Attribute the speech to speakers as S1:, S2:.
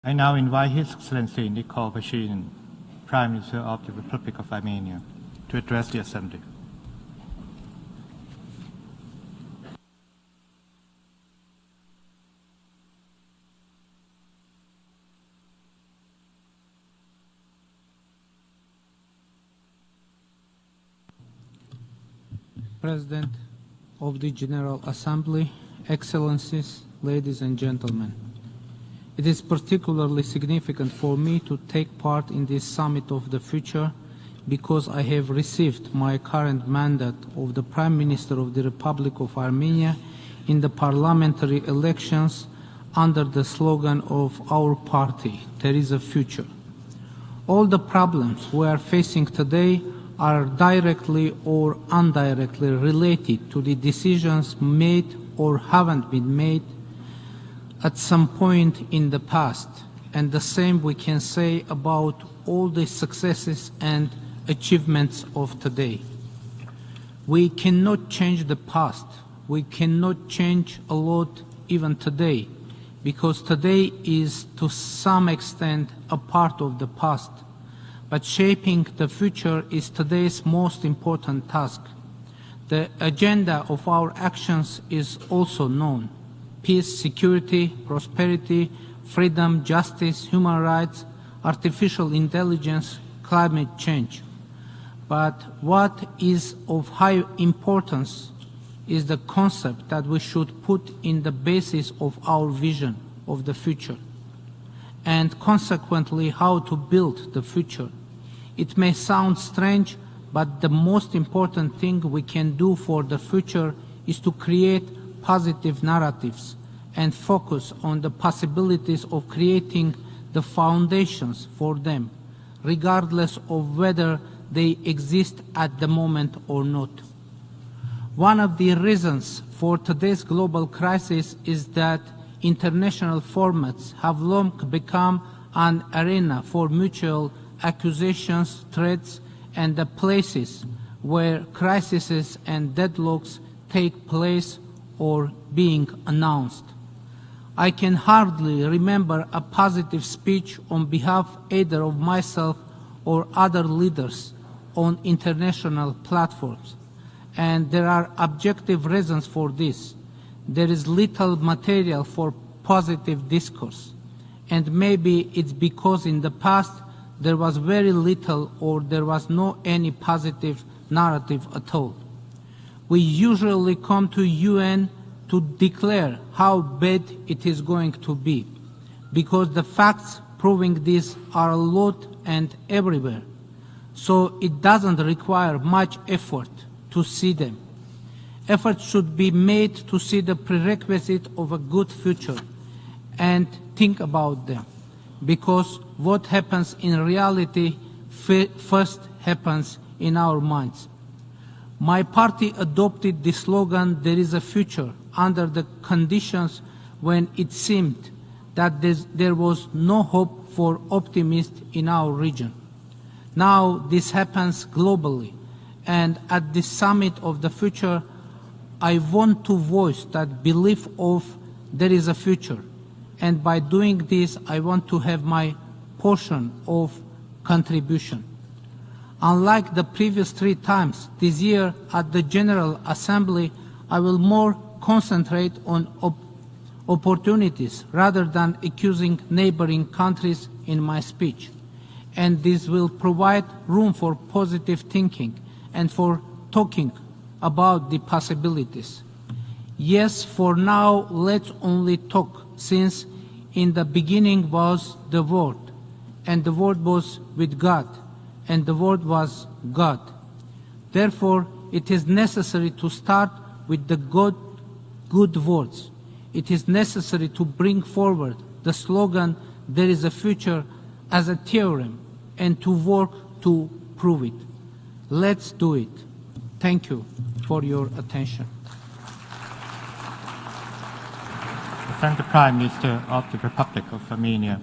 S1: I now invite His Excellency Nikol Pashinyan, Prime Minister of the Republic of Armenia, to address the Assembly.
S2: President of the General Assembly, Excellencies, ladies and gentlemen. It is particularly significant for me to take part in this Summit of the Future because I have received my current mandate of the Prime Minister of the Republic of Armenia in the parliamentary elections under the slogan of our party, "There is a future." All the problems we are facing today are directly or indirectly related to the decisions made or haven't been made at some point in the past, and the same we can say about all the successes and achievements of today. We cannot change the past. We cannot change a lot even today, because today is to some extent a part of the past. But shaping the future is today's most important task. The agenda of our actions is also known: peace, security, prosperity, freedom, justice, human rights, artificial intelligence, climate change. But what is of high importance is the concept that we should put in the basis of our vision of the future, and consequently how to build the future. It may sound strange, but the most important thing we can do for the future is to create positive narratives and focus on the possibilities of creating the foundations for them, regardless of whether they exist at the moment or not. One of the reasons for today's global crisis is that international formats have long become an arena for mutual accusations, threats, and the places where crises and deadlocks take place or being announced. I can hardly remember a positive speech on behalf either of myself or other leaders on international platforms, and there are objective reasons for this. There is little material for positive discourse, and maybe it's because in the past there was very little or there was no any positive narrative at all. We usually come to UN to declare how bad it is going to be, because the facts proving this are a lot and everywhere. So it doesn't require much effort to see them. Effort should be made to see the prerequisite of a good future and think about them, because what happens in reality first happens in our minds. My party adopted the slogan "There is a future" under the conditions when it seemed that there was no hope for optimists in our region. Now this happens globally, and at the Summit of the Future, I want to voice that belief of there is a future, and by doing this I want to have my portion of contribution. Unlike the previous 3 times, this year at the General Assembly I will more concentrate on opportunities rather than accusing neighboring countries in my speech, and this will provide room for positive thinking and for talking about the possibilities. Yes, for now let's only talk, since in the beginning was the Word, and the Word was with God, and the Word was God. Therefore, it is necessary to start with the good words. It is necessary to bring forward the slogan "There is a future" as a theorem and to work to prove it. Let's do it. Thank you for your attention.
S1: I thank the Prime Minister of the Republic of Armenia.